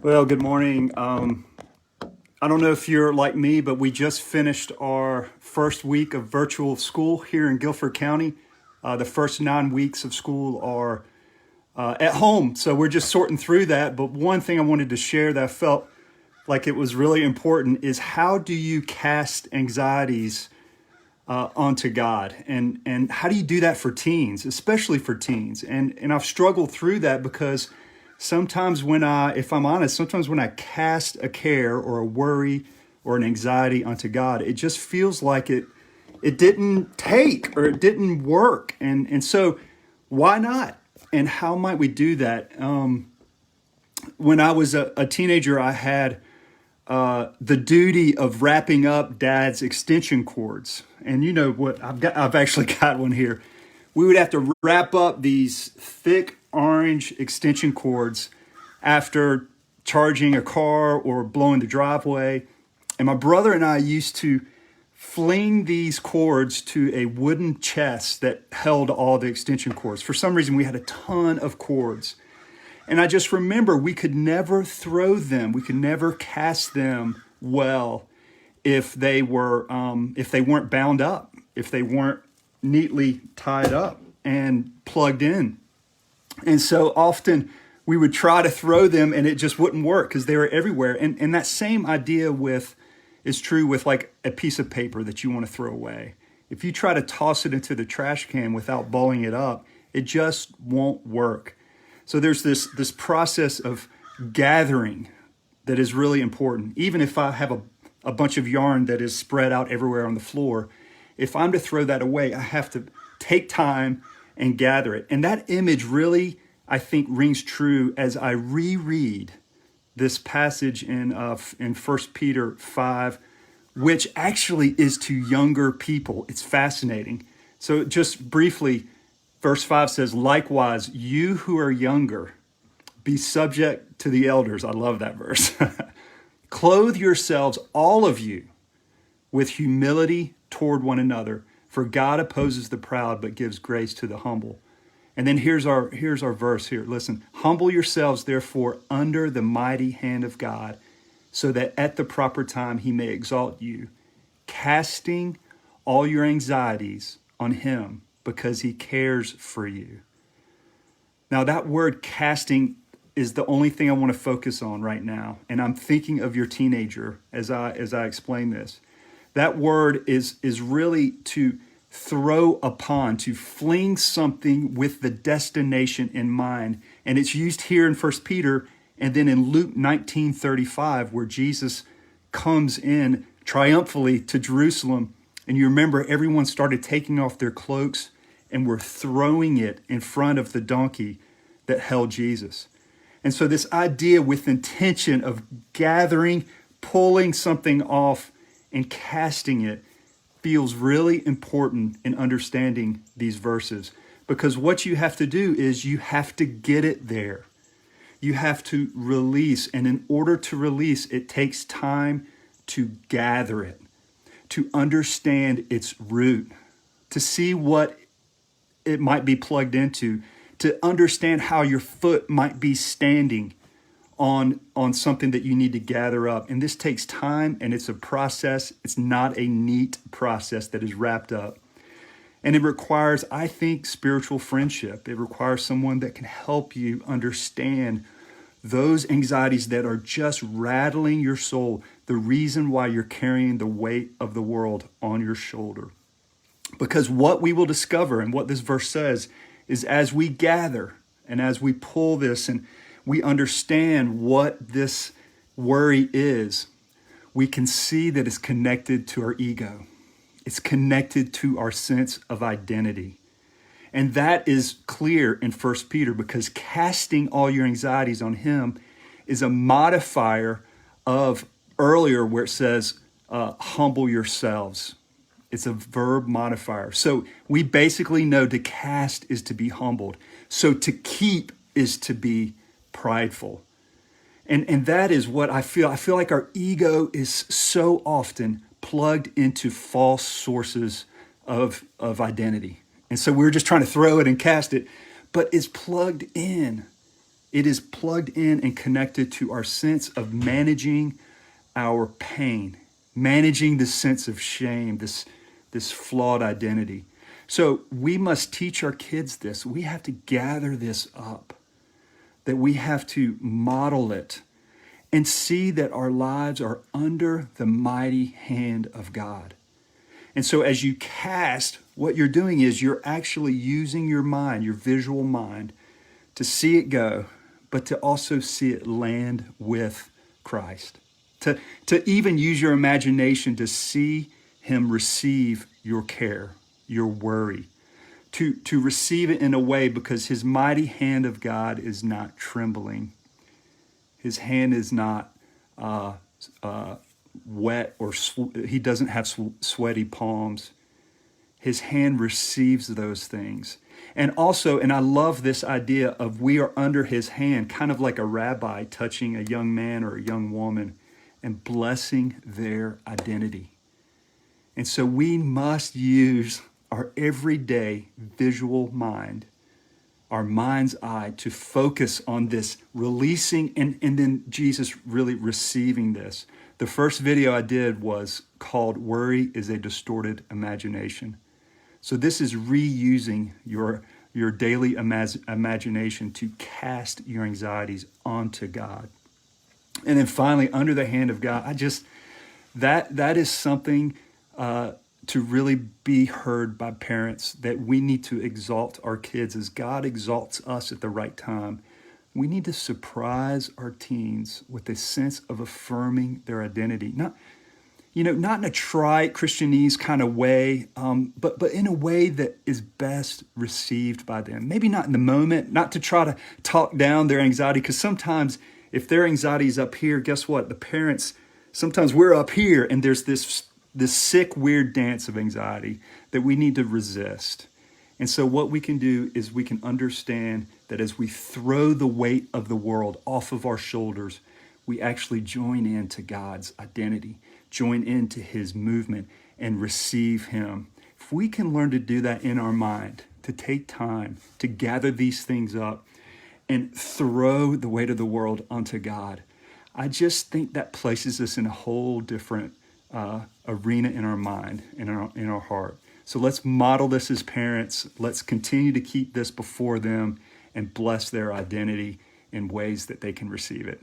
Well, good morning. I don't know if you're like me, but we just finished our first week of virtual school here in Guilford County. The first 9 weeks of school are at home, so we're just sorting through that. But one thing I wanted to share that I felt like it was really important is how do you cast anxieties onto God, and how do you do that for teens, especially for teens? And I've struggled through that because sometimes if I'm honest, sometimes when I cast a care or a worry or an anxiety onto God, it just feels like it didn't take or it didn't work, and so why not? And how might we do that? When I was a teenager, I had the duty of wrapping up dad's extension cords. And you know what? I've actually got one here. We would have to wrap up these thick orange extension cords after charging a car or blowing the driveway. And my brother and I used to fling these cords to a wooden chest that held all the extension cords. For some reason, we had a ton of cords. And I just remember we could never throw them. We could never cast them well if they weren't bound up, if they weren't neatly tied up and plugged in. And so often we would try to throw them and it just wouldn't work because they were everywhere. And that same idea is true with like a piece of paper that you want to throw away. If you try to toss it into the trash can without balling it up, it just won't work. So there's this process of gathering that is really important. Even if I have a bunch of yarn that is spread out everywhere on the floor, if I'm to throw that away, I have to take time and gather it. And that image really, I think, rings true as I reread this passage in 1 Peter 5, which actually is to younger people. It's fascinating. So just briefly, Verse 5 says, likewise, you who are younger, be subject to the elders. I love that verse. Clothe yourselves, all of you, with humility toward one another, for God opposes the proud, but gives grace to the humble. And then here's our verse here. Listen, humble yourselves, therefore, under the mighty hand of God, so that at the proper time he may exalt you, casting all your anxieties on him, because he cares for you. Now, that word casting is the only thing I want to focus on right now. And I'm thinking of your teenager as I explain this. That word is really to throw upon, to fling something with the destination in mind. And it's used here in 1 Peter and then in Luke 19:35, where Jesus comes in triumphantly to Jerusalem. And you remember everyone started taking off their cloaks and were throwing it in front of the donkey that held Jesus. And so this idea with intention of gathering, pulling something off and casting it feels really important in understanding these verses. Because what you have to do is you have to get it there. You have to release. And in order to release, it takes time to gather it, to understand its root, to see what it might be plugged into, to understand how your foot might be standing on something that you need to gather up. And this takes time, and it's a process. It's not a neat process that is wrapped up. And it requires, I think, spiritual friendship. It requires someone that can help you understand those anxieties that are just rattling your soul, the reason why you're carrying the weight of the world on your shoulder. Because what we will discover and what this verse says is as we gather and as we pull this and we understand what this worry is, we can see that it's connected to our ego. It's connected to our sense of identity. And that is clear in 1 Peter because casting all your anxieties on him is a modifier of earlier where it says, humble yourselves. It's a verb modifier. So we basically know to cast is to be humbled. So to keep is to be prideful. And that is what I feel. I feel like our ego is so often plugged into false sources of identity. And so we're just trying to throw it and cast it, but it's plugged in It is plugged in and connected to our sense of managing our pain, managing the sense of shame, this flawed identity. So we must teach our kids this. We have to gather this up, that we have to model it and see that our lives are under the mighty hand of God. And so as you cast, what you're doing is you're actually using your mind, your visual mind, to see it go, but to also see it land with Christ. To even use your imagination to see him receive your care, your worry, to receive it in a way because his mighty hand of God is not trembling. His hand is not wet or he doesn't have sweaty palms. His hand receives those things. And also, and I love this idea of we are under his hand, kind of like a rabbi touching a young man or a young woman and blessing their identity. And so we must use our everyday visual mind, our mind's eye, to focus on this releasing and then Jesus really receiving this. The first video I did was called Worry is a Distorted Imagination. So this is reusing your daily imagination to cast your anxieties onto God. And then finally, under the hand of God, that is something to really be heard by parents, that we need to exalt our kids as God exalts us at the right time. We need to surprise our teens with a sense of affirming their identity. Not in a trite Christianese kind of way, but in a way that is best received by them. Maybe not in the moment, not to try to talk down their anxiety, because sometimes if their anxiety is up here, guess what? The parents, sometimes we're up here and there's this sick, weird dance of anxiety that we need to resist. And so what we can do is we can understand that as we throw the weight of the world off of our shoulders, we actually join into God's identity, join into his movement, and receive him. If we can learn to do that in our mind, to take time to gather these things up and throw the weight of the world onto God, I just think that places us in a whole different arena in our mind, in our heart. So let's model this as parents. Let's continue to keep this before them and bless their identity in ways that they can receive it.